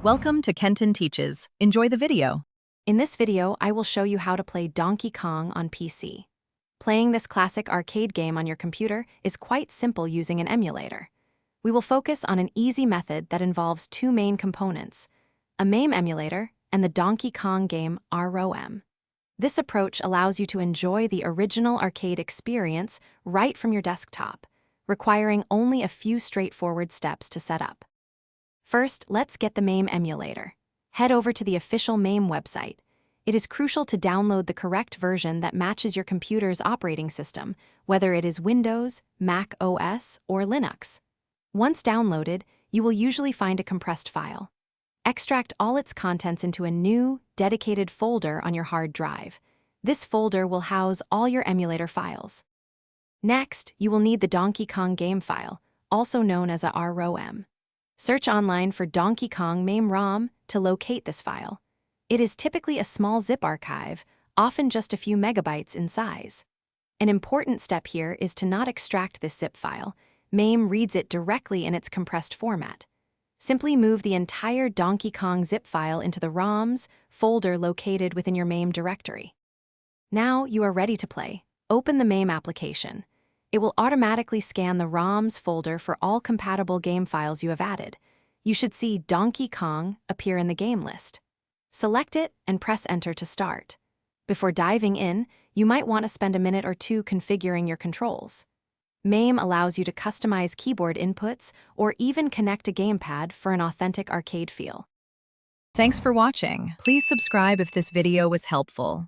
Welcome to Kenton Teaches. Enjoy the video. In this video, I will show you how to play Donkey Kong on PC. Playing this classic arcade game on your computer is quite simple using an emulator. We will focus on an easy method that involves two main components, a MAME emulator and the Donkey Kong game ROM. This approach allows you to enjoy the original arcade experience right from your desktop, requiring only a few straightforward steps to set up. First, let's get the MAME emulator. Head over to the official MAME website. It is crucial to download the correct version that matches your computer's operating system, whether it is Windows, Mac OS, or Linux. Once downloaded, you will usually find a compressed file. Extract all its contents into a new, dedicated folder on your hard drive. This folder will house all your emulator files. Next, you will need the Donkey Kong game file, also known as a ROM. Search online for Donkey Kong MAME ROM to locate this file. It is typically a small zip archive, often just a few megabytes in size. An important step here is to not extract this zip file. MAME reads it directly in its compressed format. Simply move the entire Donkey Kong zip file into the ROMs folder located within your MAME directory. Now you are ready to play. Open the MAME application. It will automatically scan the ROMs folder for all compatible game files you have added. You should see Donkey Kong appear in the game list. Select it and press Enter to start. Before diving in, you might want to spend a minute or two configuring your controls. MAME allows you to customize keyboard inputs or even connect a gamepad for an authentic arcade feel. Thanks for watching. Please subscribe if this video was helpful.